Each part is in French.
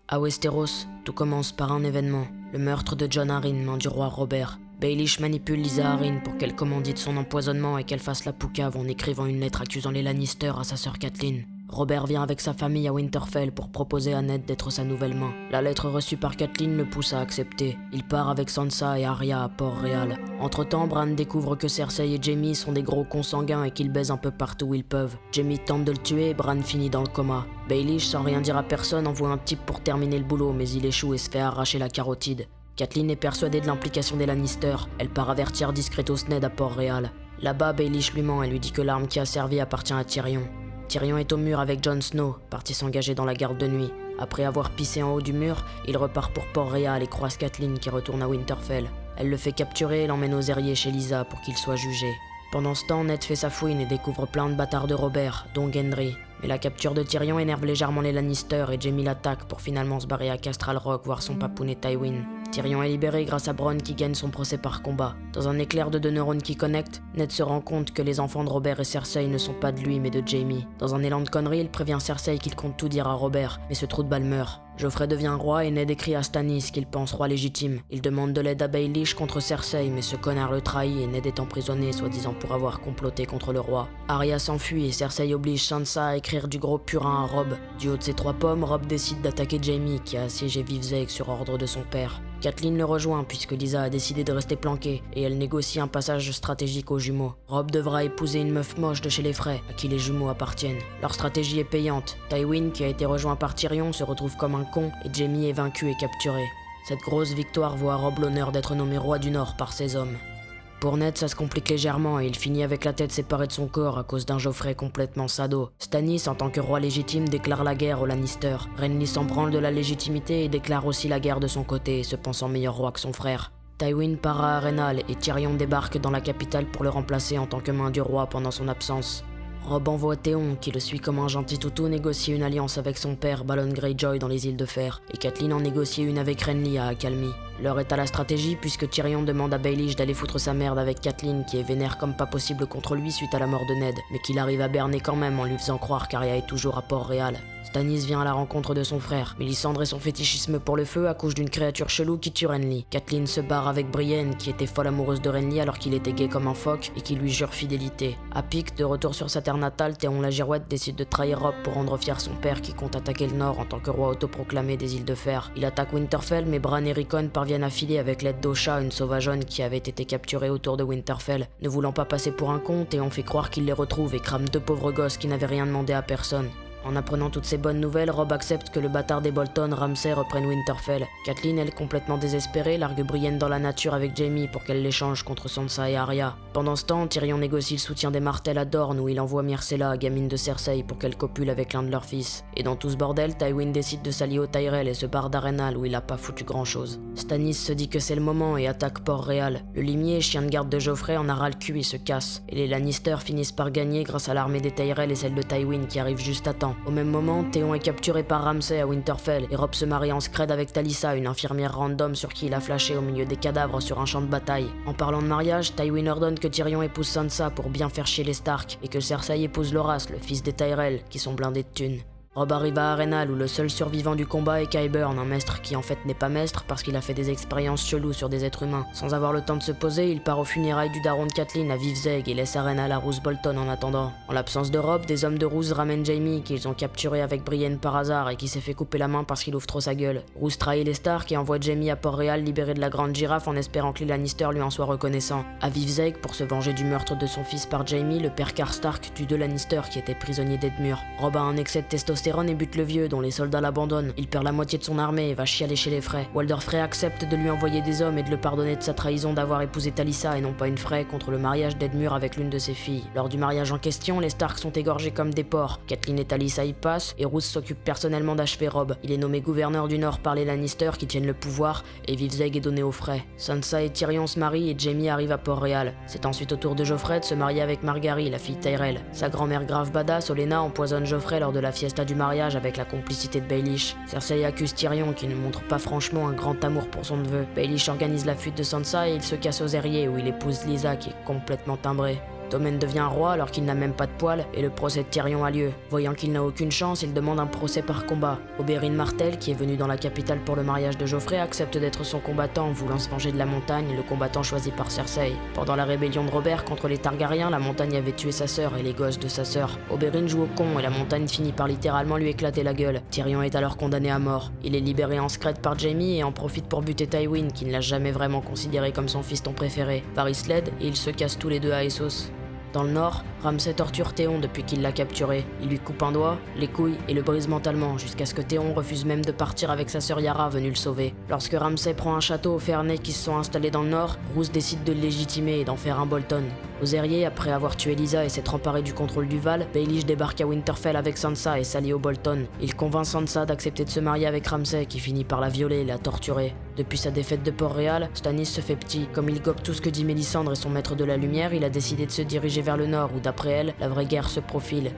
À Westeros, tout commence par un événement, le meurtre de Jon Arryn, main du roi Robert. Baelish manipule Lysa Arryn pour qu'elle commandite son empoisonnement et qu'elle fasse la poucave en écrivant une lettre accusant les Lannister à sa sœur Catelyn. Robert vient avec sa famille à Winterfell pour proposer à Ned d'être sa nouvelle main. La lettre reçue par Catelyn le pousse à accepter. Il part avec Sansa et Arya à Port-Réal. Entre-temps, Bran découvre que Cersei et Jaime sont des gros consanguins et qu'ils baisent un peu partout où ils peuvent. Jaime tente de le tuer et Bran finit dans le coma. Baelish, sans rien dire à personne, envoie un type pour terminer le boulot, mais il échoue et se fait arracher la carotide. Catelyn est persuadée de l'implication des Lannister. Elle part avertir discretos Ned à Port-Réal. Là-bas, Baelish lui ment et lui dit que l'arme qui a servi appartient à Tyrion. Tyrion est au mur avec Jon Snow, parti s'engager dans la garde de nuit. Après avoir pissé en haut du mur, il repart pour Port-Réal et croise Catelyn qui retourne à Winterfell. Elle le fait capturer et l'emmène aux Airiers chez Lysa pour qu'il soit jugé. Pendant ce temps, Ned fait sa fouine et découvre plein de bâtards de Robert, dont Gendry. Mais la capture de Tyrion énerve légèrement les Lannister et Jaime l'attaque pour finalement se barrer à Castral Rock voir son papounet Tywin. Tyrion est libéré grâce à Bronn qui gagne son procès par combat. Dans un éclair de deux neurones qui connectent, Ned se rend compte que les enfants de Robert et Cersei ne sont pas de lui mais de Jaime. Dans un élan de connerie, il prévient Cersei qu'il compte tout dire à Robert, mais ce trou de balle meurt. Joffrey devient roi et Ned écrit à Stannis qu'il pense roi légitime. Il demande de l'aide à Baelish contre Cersei, mais ce connard le trahit et Ned est emprisonné, soi-disant pour avoir comploté contre le roi. Arya s'enfuit et Cersei oblige Sansa à écrire du gros purin à Robb. Du haut de ses 3 pommes, Robb décide d'attaquer Jaime, qui a assiégé Vivzeg sur ordre de son père. Catelyn le rejoint puisque Lysa a décidé de rester planquée et elle négocie un passage stratégique aux jumeaux. Robb devra épouser une meuf moche de chez les Frey, à qui les jumeaux appartiennent. Leur stratégie est payante. Tywin, qui a été rejoint par Tyrion, se retrouve comme un con et Jaime est vaincu et capturé. Cette grosse victoire vaut à Robb l'honneur d'être nommé roi du Nord par ses hommes. Pour Ned, ça se complique légèrement et il finit avec la tête séparée de son corps à cause d'un Joffrey complètement sado. Stannis, en tant que roi légitime, déclare la guerre aux Lannister. Renly s'en branle de la légitimité et déclare aussi la guerre de son côté, se pensant meilleur roi que son frère. Tywin part à Harrenhal et Tyrion débarque dans la capitale pour le remplacer en tant que main du roi pendant son absence. Robb envoie Théon, qui le suit comme un gentil toutou, négocier une alliance avec son père, Balon Greyjoy, dans les îles de Fer, et Catelyn en négocie une avec Renly à Accalmie. L'heure est à la stratégie puisque Tyrion demande à Baelish d'aller foutre sa merde avec Catelyn qui est vénère comme pas possible contre lui suite à la mort de Ned, mais qu'il arrive à berner quand même en lui faisant croire qu'Arya est toujours à Port-Réal. Stannis vient à la rencontre de son frère. Mélisandre et son fétichisme pour le feu accouchent d'une créature chelou qui tue Renly. Catelyn se barre avec Brienne qui était folle amoureuse de Renly alors qu'il était gay comme un phoque et qui lui jure fidélité. À Pic, de retour sur sa terre natale, Théon la Girouette décide de trahir Robb pour rendre fier son père qui compte attaquer le Nord en tant que roi autoproclamé des îles de Fer. Il attaque Winterfell mais Bran et Rickon parviennent à filer avec l'aide d'Osha, une sauvageonne qui avait été capturée autour de Winterfell. Ne voulant pas passer pour un con, Théon fait croire qu'il les retrouve et crame 2 pauvres gosses qui n'avaient rien demandé à personne. En apprenant toutes ces bonnes nouvelles, Robb accepte que le bâtard des Bolton, Ramsay, reprenne Winterfell. Catelyn, elle, complètement désespérée, largue Brienne dans la nature avec Jaime pour qu'elle l'échange contre Sansa et Arya. Pendant ce temps, Tyrion négocie le soutien des Martels à Dorne où il envoie Myrcella, gamine de Cersei, pour qu'elle copule avec l'un de leurs fils. Et dans tout ce bordel, Tywin décide de s'allier aux Tyrell et se barre d'Harrenhal où il a pas foutu grand chose. Stannis se dit que c'est le moment et attaque Port-Réal. Le limier, chien de garde de Joffrey, en a ras le cul et se casse. Et les Lannister finissent par gagner grâce à l'armée des Tyrell et celle de Tywin qui arrive juste à temps. Au même moment, Théon est capturé par Ramsay à Winterfell et Robb se marie en scred avec Talisa, une infirmière random sur qui il a flashé au milieu des cadavres sur un champ de bataille. En parlant de mariage, Tywin ordonne que Tyrion épouse Sansa pour bien faire chier les Stark et que Cersei épouse Loras, le fils des Tyrell, qui sont blindés de thunes. Robb arrive à Harrenhal où le seul survivant du combat est Qyburn, un maître qui en fait n'est pas maître parce qu'il a fait des expériences cheloues sur des êtres humains. Sans avoir le temps de se poser, il part aux funérailles du daron de Catelyn à Vivzeg et laisse Harrenhal à Roose Bolton en attendant. En l'absence de Robb, des hommes de Roose ramènent Jaime qu'ils ont capturé avec Brienne par hasard et qui s'est fait couper la main parce qu'il ouvre trop sa gueule. Roose trahit les Stark et envoie Jaime à Port-Réal libéré de la grande girafe en espérant que les Lannister lui en soient reconnaissants. À Vivzeg, pour se venger du meurtre de son fils par Jaime, le père Karstark tue 2 Lannister qui étaient prisonniers d'Edmure. Robb a un excès de testostérone et bute le vieux dont les soldats l'abandonnent. Il perd la moitié de son armée et va chialer chez les Frey. Walder Frey accepte de lui envoyer des hommes et de le pardonner de sa trahison d'avoir épousé Talisa et non pas une Frey contre le mariage d'Edmure avec l'une de ses filles. Lors du mariage en question, les Stark sont égorgés comme des porcs. Catelyn et Talisa y passent et Roose s'occupe personnellement d'achever Robb. Il est nommé gouverneur du Nord par les Lannister qui tiennent le pouvoir et Vivzeg est donné aux Frey. Sansa et Tyrion se marient et Jaime arrive à Port-Réal. C'est ensuite au tour de Joffrey de se marier avec Margaery, la fille Tyrell. Sa grand-mère grave badass, Olenna, empoisonne Joffrey lors de la fiesta du mariage avec la complicité de Baelish. Cersei accuse Tyrion qui ne montre pas franchement un grand amour pour son neveu. Baelish organise la fuite de Sansa et il se casse aux Airiers où il épouse Lysa qui est complètement timbrée. Tommen devient roi alors qu'il n'a même pas de poils et le procès de Tyrion a lieu. Voyant qu'il n'a aucune chance, il demande un procès par combat. Oberyn Martell, qui est venu dans la capitale pour le mariage de Joffrey, accepte d'être son combattant, voulant se venger de la montagne, le combattant choisi par Cersei. Pendant la rébellion de Robert contre les Targaryens, la montagne avait tué sa sœur et les gosses de sa sœur. Oberyn joue au con et la montagne finit par littéralement lui éclater la gueule. Tyrion est alors condamné à mort. Il est libéré en secret par Jaime et en profite pour buter Tywin, qui ne l'a jamais vraiment considéré comme son fiston préféré. Varys l'aide et ils se cassent tous les deux à Essos. Dans le nord, Ramsay torture Théon depuis qu'il l'a capturé. Il lui coupe un doigt, les couilles et le brise mentalement, jusqu'à ce que Théon refuse même de partir avec sa sœur Yara venue le sauver. Lorsque Ramsay prend un château aux Ferney qui se sont installés dans le nord, Roose décide de le légitimer et d'en faire un Bolton. Aux Airiers, après avoir tué Lysa et s'être emparé du contrôle du Val, Baelish débarque à Winterfell avec Sansa et s'allie aux Bolton. Il convainc Sansa d'accepter de se marier avec Ramsay qui finit par la violer et la torturer. Depuis sa défaite de Port-Réal, Stannis se fait petit. Comme il gobe tout ce que dit Mélisandre et son maître de la lumière, il a décidé de se diriger vers le nord où d'après elle, la vraie guerre se profile.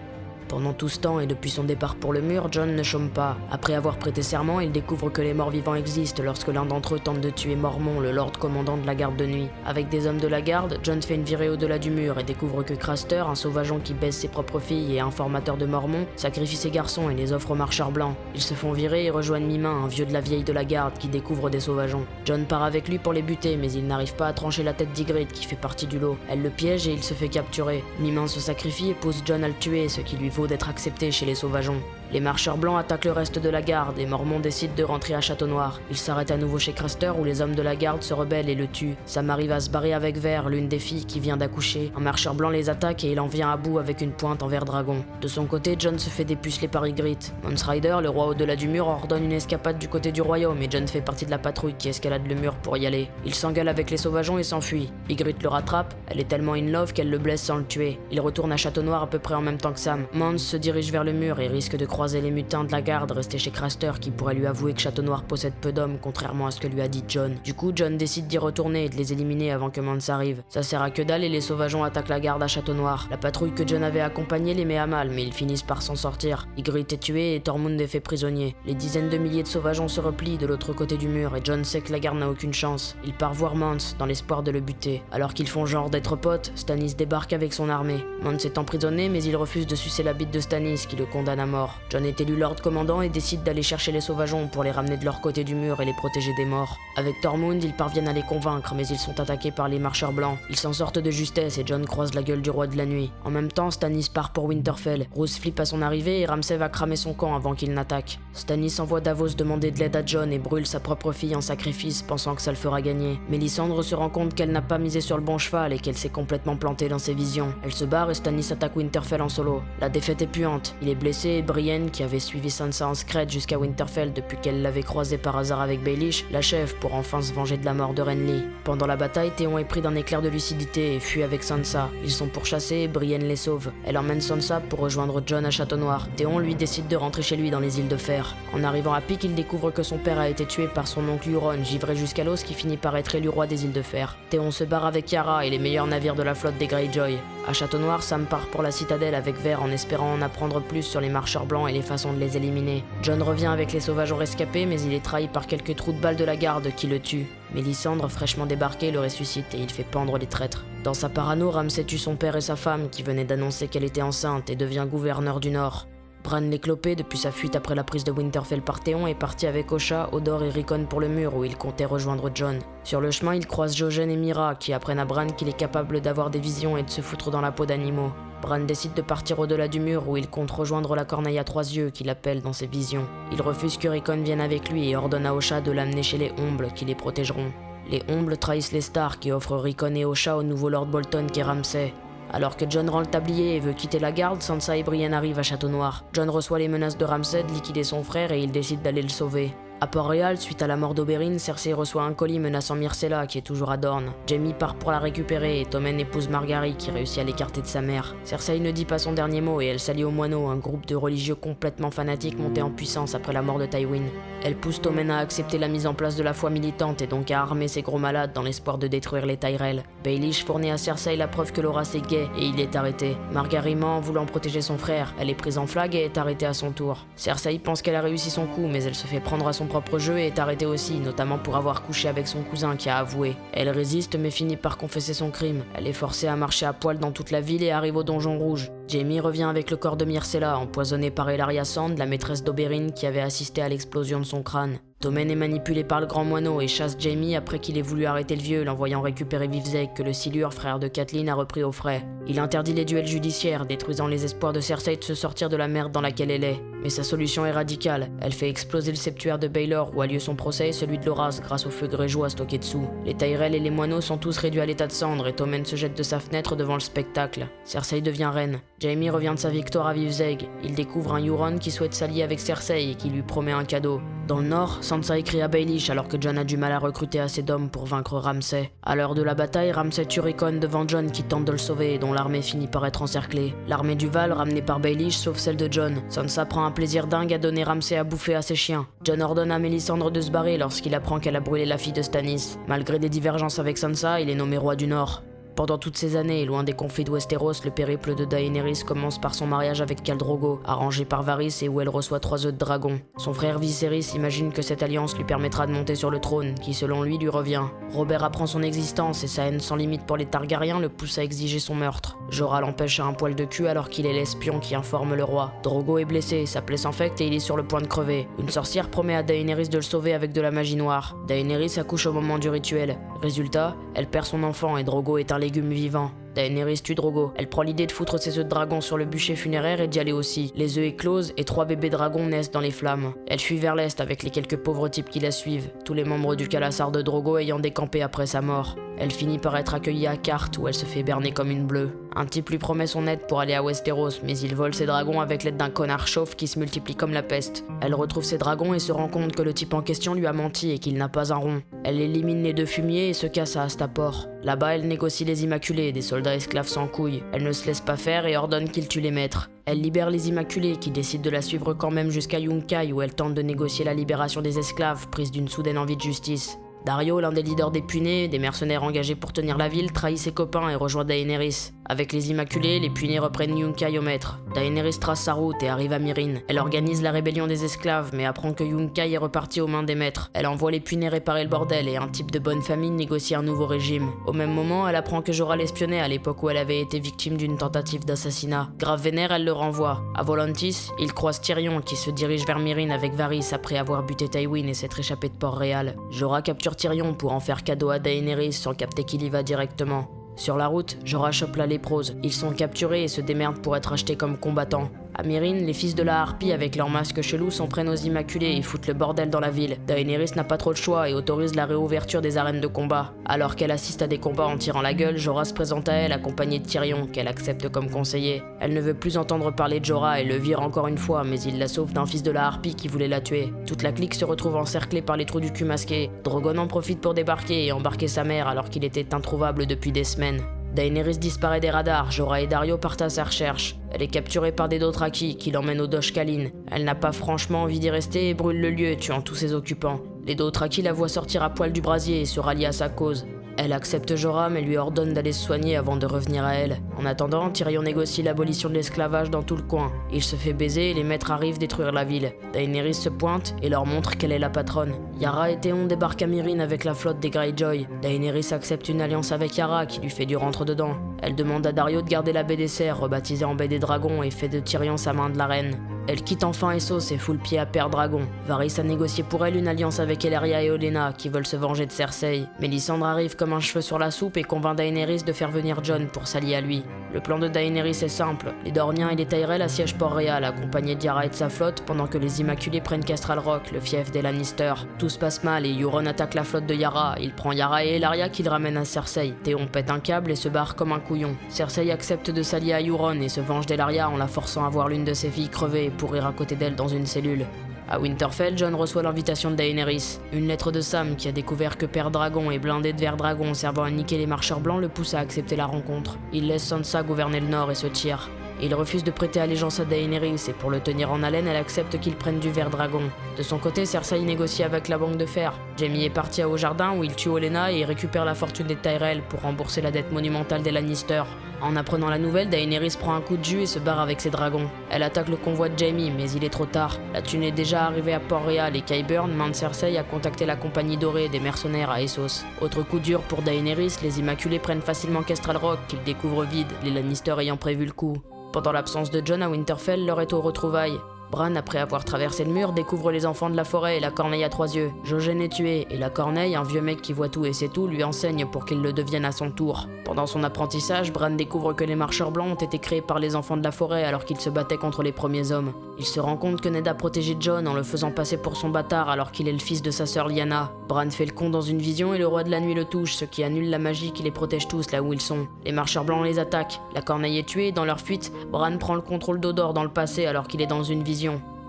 Pendant tout ce temps et depuis son départ pour le mur, Jon ne chôme pas. Après avoir prêté serment, il découvre que les morts vivants existent lorsque l'un d'entre eux tente de tuer Mormont, le lord commandant de la garde de nuit. Avec des hommes de la garde, Jon fait une virée au-delà du mur et découvre que Craster, un sauvageon qui baise ses propres filles et un formateur de Mormont, sacrifie ses garçons et les offre aux marcheurs blancs. Ils se font virer et rejoignent Mimin, un vieux de la vieille de la garde qui découvre des sauvageons. Jon part avec lui pour les buter, mais il n'arrive pas à trancher la tête d'Ygritte qui fait partie du lot. Elle le piège et il se fait capturer. Mimin se sacrifie et pousse Jon à le tuer, ce qui lui vaut d'être accepté chez les sauvageons. Les marcheurs blancs attaquent le reste de la garde et Mormont décide de rentrer à Château-Noir. Il s'arrête à nouveau chez Craster où les hommes de la garde se rebellent et le tuent. Sam arrive à se barrer avec Ver, l'une des filles qui vient d'accoucher. Un marcheur blanc les attaque et il en vient à bout avec une pointe en ver dragon. De son côté, Jon se fait dépuceler par Ygritte. Mance Rider, le roi au-delà du mur, ordonne une escapade du côté du royaume et Jon fait partie de la patrouille qui escalade le mur pour y aller. Il s'engueule avec les sauvageons et s'enfuit. Ygritte le rattrape, elle est tellement in love qu'elle le blesse sans le tuer. Il retourne à Château-Noir à peu près en même temps que Sam. Mance se dirige vers le mur et risque de croiser les mutins de la garde restés chez Craster qui pourrait lui avouer que Château-Noir possède peu d'hommes contrairement à ce que lui a dit Jon. Du coup, Jon décide d'y retourner et de les éliminer avant que Mance arrive. Ça sert à que dalle et les sauvageons attaquent la garde à Château-Noir. La patrouille que Jon avait accompagnée les met à mal mais ils finissent par s'en sortir. Ygritte est tué et Tormund est fait prisonnier. Les dizaines de milliers de sauvageons se replient de l'autre côté du mur et Jon sait que la garde n'a aucune chance. Il part voir Mance dans l'espoir de le buter. Alors qu'ils font genre d'être potes, Stannis débarque avec son armée. Mance est emprisonné mais il refuse de sucer la bite de Stannis qui le condamne à mort. Jon est élu Lord commandant et décide d'aller chercher les sauvageons pour les ramener de leur côté du mur et les protéger des morts. Avec Tormund, ils parviennent à les convaincre, mais ils sont attaqués par les marcheurs blancs. Ils s'en sortent de justesse et Jon croise la gueule du roi de la nuit. En même temps, Stannis part pour Winterfell. Roose flippe à son arrivée et Ramsay va cramer son camp avant qu'il n'attaque. Stannis envoie Davos demander de l'aide à Jon et brûle sa propre fille en sacrifice, pensant que ça le fera gagner. Mélisandre se rend compte qu'elle n'a pas misé sur le bon cheval et qu'elle s'est complètement plantée dans ses visions. Elle se barre et Stannis attaque Winterfell en solo. La défaite est puante. Il est blessé et Brienne, qui avait suivi Sansa en secret jusqu'à Winterfell depuis qu'elle l'avait croisé par hasard avec Baelish, l'achève pour enfin se venger de la mort de Renly. Pendant la bataille, Théon est pris d'un éclair de lucidité et fuit avec Sansa. Ils sont pourchassés et Brienne les sauve. Elle emmène Sansa pour rejoindre Jon à Château-Noir. Théon lui décide de rentrer chez lui dans les îles de Fer. En arrivant à Pic, il découvre que son père a été tué par son oncle Euron, givré jusqu'à l'os qui finit par être élu roi des îles de Fer. Théon se barre avec Yara et les meilleurs navires de la flotte des Greyjoy. À Château-Noir, Sam part pour la citadelle avec Ver en espérant en apprendre plus sur les marcheurs blancs et les façons de les éliminer. Jon revient avec les sauvageons rescapés mais il est trahi par quelques trous de balles de la garde qui le tuent. Mélisandre, fraîchement débarqué, le ressuscite et il fait pendre les traîtres. Dans sa parano, Ramsay tue son père et sa femme qui venaient d'annoncer qu'elle était enceinte et devient gouverneur du Nord. Bran l'Éclopé, depuis sa fuite après la prise de Winterfell par Théon, est parti avec Osha, Hodor et Rickon pour le mur où il comptait rejoindre Jon. Sur le chemin, il croise Jojen et Myra qui apprennent à Bran qu'il est capable d'avoir des visions et de se foutre dans la peau d'animaux. Bran décide de partir au-delà du mur où il compte rejoindre la corneille à 3 yeux qu'il appelle dans ses visions. Il refuse que Rickon vienne avec lui et ordonne à Osha de l'amener chez les Ombles qui les protégeront. Les Ombles trahissent les Stark et offrent Rickon et Osha au nouveau Lord Bolton qu'est Ramsay. Alors que Jon rend le tablier et veut quitter la garde, Sansa et Brienne arrivent à Château-Noir. Jon reçoit les menaces de Ramsay de liquider son frère et il décide d'aller le sauver. À Port-Réal, suite à la mort d'Oberyn, Cersei reçoit un colis menaçant Myrcella qui est toujours à Dorne. Jaime part pour la récupérer et Tommen épouse Margaery qui réussit à l'écarter de sa mère. Cersei ne dit pas son dernier mot et elle s'allie aux moineaux, un groupe de religieux complètement fanatiques monté en puissance après la mort de Tywin. Elle pousse Tommen à accepter la mise en place de la foi militante et donc à armer ses gros malades dans l'espoir de détruire les Tyrell. Baelish fournit à Cersei la preuve que Loras est gay et il est arrêté. Margaery ment en voulant protéger son frère. Elle est prise en flag et est arrêtée à son tour. Cersei pense qu'elle a réussi son coup mais elle se fait prendre à son propre jeu et est arrêtée aussi, notamment pour avoir couché avec son cousin qui a avoué. Elle résiste mais finit par confesser son crime. Elle est forcée à marcher à poil dans toute la ville et arrive au donjon rouge. Jamie revient avec le corps de Myrcella, empoisonné par Elaria Sand, la maîtresse d'Oberyn qui avait assisté à l'explosion de son crâne. Tommen est manipulé par le grand moineau et chasse Jamie après qu'il ait voulu arrêter le vieux, l'envoyant récupérer Vivzeg que le Silure, frère de Catelyn, a repris au frais. Il interdit les duels judiciaires, détruisant les espoirs de Cersei de se sortir de la merde dans laquelle elle est. Mais sa solution est radicale. Elle fait exploser le septuaire de Baelor où a lieu son procès et celui de Loras grâce au feu grégeois stocké dessous. Les Tyrell et les moineaux sont tous réduits à l'état de cendre et Tommen se jette de sa fenêtre devant le spectacle. Cersei devient reine. Jaime revient de sa victoire à Vivzeg. Il découvre un Euron qui souhaite s'allier avec Cersei et qui lui promet un cadeau. Dans le nord, Sansa écrit à Baelish alors que Jon a du mal à recruter assez d'hommes pour vaincre Ramsay. À l'heure de la bataille, Ramsay tue Rickon devant Jon qui tente de le sauver et dont l'armée finit par être encerclée. L'armée du Val, ramenée par Baelish, sauve celle de Jon. Sansa prend un plaisir dingue à donner Ramsay à bouffer à ses chiens. Jon ordonne à Mélisandre de se barrer lorsqu'il apprend qu'elle a brûlé la fille de Stannis. Malgré des divergences avec Sansa, il est nommé roi du Nord. Pendant toutes ces années, loin des conflits de Westeros, le périple de Daenerys commence par son mariage avec Khal Drogo, arrangé par Varys et où elle reçoit 3 œufs de dragon. Son frère Viserys imagine que cette alliance lui permettra de monter sur le trône, qui selon lui revient. Robert apprend son existence et sa haine sans limite pour les Targaryens le pousse à exiger son meurtre. Jorah l'empêche à un poil de cul alors qu'il est l'espion qui informe le roi. Drogo est blessé, sa plaie s'infecte et il est sur le point de crever. Une sorcière promet à Daenerys de le sauver avec de la magie noire. Daenerys accouche au moment du rituel. Résultat, elle perd son enfant et Drogo est un légume vivant. Daenerys tue Drogo. Elle prend l'idée de foutre ses œufs de dragon sur le bûcher funéraire et d'y aller aussi. Les œufs éclosent et 3 bébés dragons naissent dans les flammes. Elle fuit vers l'est avec les quelques pauvres types qui la suivent, tous les membres du Kalassar de Drogo ayant décampé après sa mort. Elle finit par être accueillie à Carte où elle se fait berner comme une bleue. Un type lui promet son aide pour aller à Westeros, mais il vole ses dragons avec l'aide d'un connard chauve qui se multiplie comme la peste. Elle retrouve ses dragons et se rend compte que le type en question lui a menti et qu'il n'a pas un rond. Elle élimine les 2 fumiers et se casse à Astapor. Là-bas, elle négocie les Immaculés, des soldats esclaves sans couilles. Elle ne se laisse pas faire et ordonne qu'ils tuent les maîtres. Elle libère les Immaculés qui décident de la suivre quand même jusqu'à Yunkai où elle tente de négocier la libération des esclaves, prise d'une soudaine envie de justice. Dario, l'un des leaders des Punais, des mercenaires engagés pour tenir la ville, trahit ses copains et rejoint Daenerys. Avec les Immaculés, les Punais reprennent Yunkai au maître. Daenerys trace sa route et arrive à Myrine. Elle organise la rébellion des esclaves, mais apprend que Yunkai est reparti aux mains des maîtres. Elle envoie les Punais réparer le bordel et un type de bonne famille négocie un nouveau régime. Au même moment, elle apprend que Jorah l'espionnait à l'époque où elle avait été victime d'une tentative d'assassinat. Grave vénère, elle le renvoie. À Volantis, il croise Tyrion qui se dirige vers Myrine avec Varys après avoir buté Tywin et s'être échappé de Port-Réal. Jorah capture Tyrion pour en faire cadeau à Daenerys sans capter qu'il y va directement. Sur la route, Jorah chope la léprose. Ils sont capturés et se démerdent pour être achetés comme combattants. À Myrine, les fils de la Harpie avec leurs masques chelous s'en prennent aux Immaculés et foutent le bordel dans la ville. Daenerys n'a pas trop de choix et autorise la réouverture des arènes de combat. Alors qu'elle assiste à des combats en tirant la gueule, Jorah se présente à elle accompagnée de Tyrion, qu'elle accepte comme conseiller. Elle ne veut plus entendre parler de Jorah et le vire encore une fois, mais il la sauve d'un fils de la Harpie qui voulait la tuer. Toute la clique se retrouve encerclée par les trous du cul masqués. Drogon en profite pour débarquer et embarquer sa mère alors qu'il était introuvable depuis des semaines. Daenerys disparaît des radars, Jorah et Daario partent à sa recherche. Elle est capturée par des Dothraki qui l'emmènent au Dosh Khaline. Elle n'a pas franchement envie d'y rester et brûle le lieu, tuant tous ses occupants. Les Dothraki la voient sortir à poil du brasier et se rallient à sa cause. Elle accepte Jorah mais lui ordonne d'aller se soigner avant de revenir à elle. En attendant, Tyrion négocie l'abolition de l'esclavage dans tout le coin. Il se fait baiser et les maîtres arrivent détruire la ville. Daenerys se pointe et leur montre qu'elle est la patronne. Yara et Théon débarquent à Myrine avec la flotte des Greyjoy. Daenerys accepte une alliance avec Yara qui lui fait du rentre-dedans. Elle demande à Daario de garder la baie des Cerfs, rebaptisée en baie des Dragons, et fait de Tyrion sa main de la reine. Elle quitte enfin Essos et fout le pied à Père Dragon. Varys a négocié pour elle une alliance avec Ellaria et Olenna qui veulent se venger de Cersei. Mélisandre arrive comme un cheveu sur la soupe et convainc Daenerys de faire venir Jon pour s'allier à lui. Le plan de Daenerys est simple. Les Dorniens et les Tyrell assiègent Port-Réal accompagnés d'Yara et de sa flotte pendant que les Immaculés prennent Castral Rock, le fief des Lannister. Tout se passe mal et Euron attaque la flotte de Yara. Il prend Yara et Ellaria qu'il ramène à Cersei. Théon pète un câble et se barre comme un couillon. Cersei accepte de s'allier à Euron et se venge d'Ellaria en la forçant à voir l'une de ses filles crever et pourrir à côté d'elle dans une cellule. À Winterfell, Jon reçoit l'invitation de Daenerys. Une lettre de Sam qui a découvert que Père Dragon est blindé de verre dragon servant à niquer les marcheurs blancs le pousse à accepter la rencontre. Il laisse Sansa gouverner le nord et se tire. Il refuse de prêter allégeance à Daenerys et pour le tenir en haleine, elle accepte qu'il prenne du verre dragon. De son côté, Cersei négocie avec la Banque de Fer. Jaime est parti à Haut Jardin où il tue Olenna et récupère la fortune des Tyrell pour rembourser la dette monumentale des Lannister. En apprenant la nouvelle, Daenerys prend un coup de jus et se barre avec ses dragons. Elle attaque le convoi de Jaime, mais il est trop tard. La thune est déjà arrivée à Port-Réal et Qyburn mande Cersei à contacter la compagnie dorée des mercenaires à Essos. Autre coup dur pour Daenerys, les Immaculés prennent facilement Kestral Rock qu'ils découvrent vide, les Lannister ayant prévu le coup. Pendant l'absence de Jon à Winterfell, l'heure est aux retrouvailles. Bran, après avoir traversé le mur, découvre les enfants de la forêt et la corneille à 3 yeux. Jojen est tué, et la corneille, un vieux mec qui voit tout et sait tout, lui enseigne pour qu'il le devienne à son tour. Pendant son apprentissage, Bran découvre que les marcheurs blancs ont été créés par les enfants de la forêt alors qu'ils se battaient contre les premiers hommes. Il se rend compte que Ned a protégé Jon en le faisant passer pour son bâtard alors qu'il est le fils de sa sœur Lyanna. Bran fait le con dans une vision et le roi de la nuit le touche, ce qui annule la magie qui les protège tous là où ils sont. Les marcheurs blancs les attaquent, la corneille est tuée et dans leur fuite, Bran prend le contrôle d'Odor dans le passé alors qu'il est dans une vision.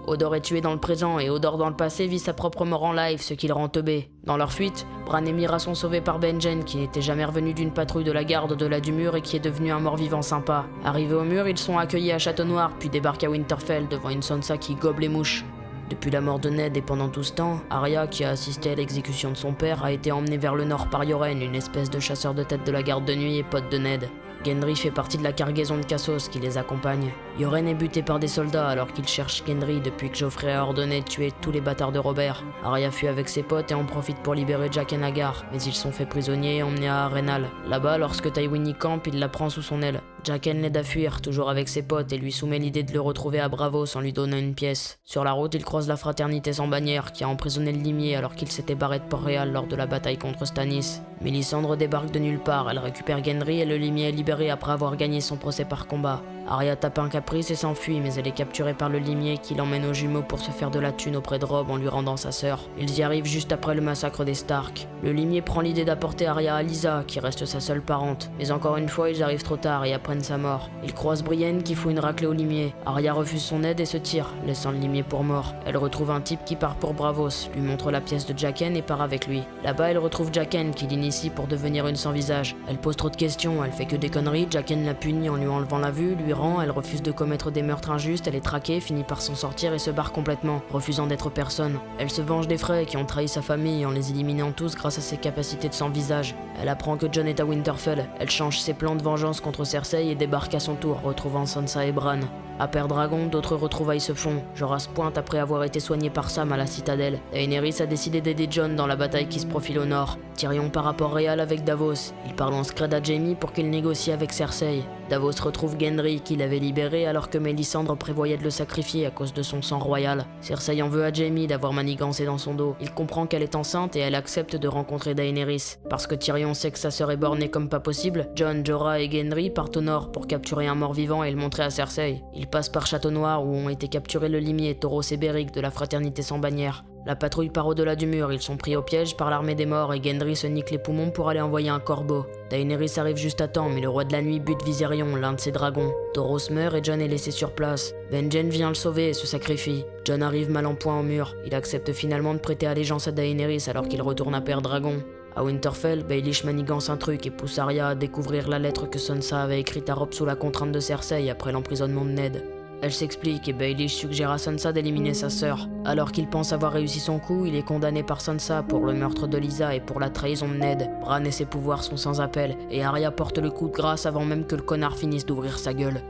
Odor est tué dans le présent et Odor dans le passé vit sa propre mort en live, ce qui le rend teubé. Dans leur fuite, Bran et Myra sont sauvés par Benjen qui n'était jamais revenu d'une patrouille de la garde au-delà du mur et qui est devenu un mort-vivant sympa. Arrivés au mur, ils sont accueillis à Château Noir puis débarquent à Winterfell devant une Sansa qui gobe les mouches. Depuis la mort de Ned et pendant tout ce temps, Arya, qui a assisté à l'exécution de son père, a été emmenée vers le nord par Yoren, une espèce de chasseur de tête de la garde de nuit et pote de Ned. Gendry fait partie de la cargaison de Cassos qui les accompagne. Yoren est buté par des soldats alors qu'il cherche Gendry depuis que Joffrey a ordonné de tuer tous les bâtards de Robert. Arya fuit avec ses potes et en profite pour libérer Jaqen H'ghar, mais ils sont faits prisonniers et emmenés à Arenal. Là-bas, lorsque Tywin y campe, il la prend sous son aile. Jaqen l'aide à fuir, toujours avec ses potes, et lui soumet l'idée de le retrouver à Braavos en lui donnant une pièce. Sur la route, il croise la fraternité sans bannière qui a emprisonné le limier alors qu'il s'était barré de Port-Réal lors de la bataille contre Stannis. Mélisandre débarque de nulle part, elle récupère Gendry et le limier est libéré après avoir gagné son procès par combat. Arya tape un caprice et s'enfuit, mais elle est capturée par le limier qui l'emmène aux jumeaux pour se faire de la thune auprès de Robb en lui rendant sa sœur. Ils y arrivent juste après le massacre des Stark. Le limier prend l'idée d'apporter Arya à Lysa, qui reste sa seule parente. Mais encore une fois, ils arrivent trop tard et apprennent sa mort. Ils croisent Brienne qui fout une raclée au limier. Arya refuse son aide et se tire, laissant le limier pour mort. Elle retrouve un type qui part pour Braavos, lui montre la pièce de Jaqen et part avec lui. Là-bas, elle retrouve Jaqen qui l'initie pour devenir une sans visage. Elle pose trop de questions, elle fait que des conneries, Jaqen la punit en lui enlevant la vue, lui rend, elle refuse de commettre des meurtres injustes, elle est traquée, finit par s'en sortir et se barre complètement, refusant d'être personne. Elle se venge des Frey qui ont trahi sa famille en les éliminant tous grâce à ses capacités de sans visage. Elle apprend que Jon est à Winterfell, elle change ses plans de vengeance contre Cersei et débarque à son tour, retrouvant Sansa et Bran. À Père Dragon, d'autres retrouvailles se font. Jorah pointe après avoir été soigné par Sam à la citadelle. Daenerys a décidé d'aider Jon dans la bataille qui se profile au nord. Tyrion part à Port-Réal avec Davos. Il parle en scred à Jaime pour qu'il négocie avec Cersei. Davos retrouve Gendry qu'il avait libéré alors que Mélisandre prévoyait de le sacrifier à cause de son sang royal. Cersei en veut à Jaime d'avoir manigancé dans son dos. Il comprend qu'elle est enceinte et elle accepte de rencontrer Daenerys. Parce que Tyrion sait que sa sœur est bornée comme pas possible, Jon, Jorah et Gendry partent au nord pour capturer un mort-vivant et le montrer à Cersei. Ils passent par Château Noir où ont été capturés le limier Tauros et Beric de la fraternité sans bannière. La patrouille part au-delà du mur, ils sont pris au piège par l'armée des morts et Gendry se nique les poumons pour aller envoyer un corbeau. Daenerys arrive juste à temps mais le roi de la nuit bute Viserion, l'un de ses dragons. Tauros meurt et Jon est laissé sur place. Benjen vient le sauver et se sacrifie. Jon arrive mal en point au mur, il accepte finalement de prêter allégeance à Daenerys alors qu'il retourne à Père Dragon. À Winterfell, Baelish manigance un truc et pousse Arya à découvrir la lettre que Sansa avait écrite à Robb sous la contrainte de Cersei après l'emprisonnement de Ned. Elle s'explique et Baelish suggère à Sansa d'éliminer sa sœur. Alors qu'il pense avoir réussi son coup, il est condamné par Sansa pour le meurtre de Lysa et pour la trahison de Ned. Bran et ses pouvoirs sont sans appel, et Arya porte le coup de grâce avant même que le connard finisse d'ouvrir sa gueule.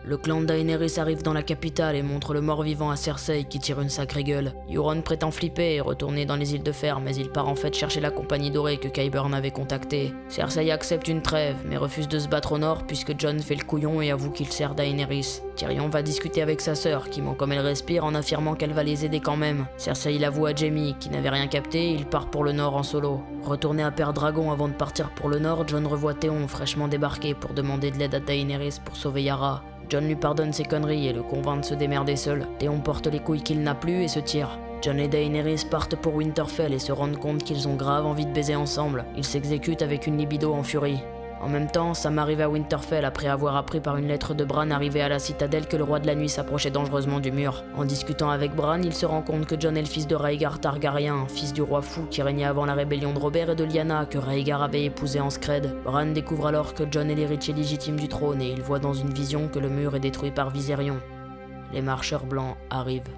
Le clan de Daenerys arrive dans la capitale et montre le mort-vivant à Cersei qui tire une sacrée gueule. Euron prétend flipper et retourner dans les îles de fer, mais il part en fait chercher la compagnie dorée que Qyburn avait contactée. Cersei accepte une trêve, mais refuse de se battre au nord puisque Jon fait le couillon et avoue qu'il sert Daenerys. Tyrion va discuter avec sa sœur, qui ment comme elle respire en affirmant qu'elle va les aider quand même. Cersei l'avoue à Jaime, qui n'avait rien capté, et il part pour le nord en solo. Retourné à Père Dragon avant de partir pour le nord, Jon revoit Théon fraîchement débarqué pour demander de l'aide à Daenerys pour sauver Yara. Jon lui pardonne ses conneries et le convainc de se démerder seul. Théon porte les couilles qu'il n'a plus et se tire. Jon et Daenerys partent pour Winterfell et se rendent compte qu'ils ont grave envie de baiser ensemble. Ils s'exécutent avec une libido en furie. En même temps, Sam arrive à Winterfell après avoir appris par une lettre de Bran arrivé à la citadelle que le roi de la nuit s'approchait dangereusement du mur. En discutant avec Bran, il se rend compte que Jon est le fils de Rhaegar Targaryen, fils du roi fou qui régnait avant la rébellion de Robert et de Lyanna que Rhaegar avait épousé en scred. Bran découvre alors que Jon est l'héritier légitime du trône et il voit dans une vision que le mur est détruit par Viserion. Les marcheurs blancs arrivent.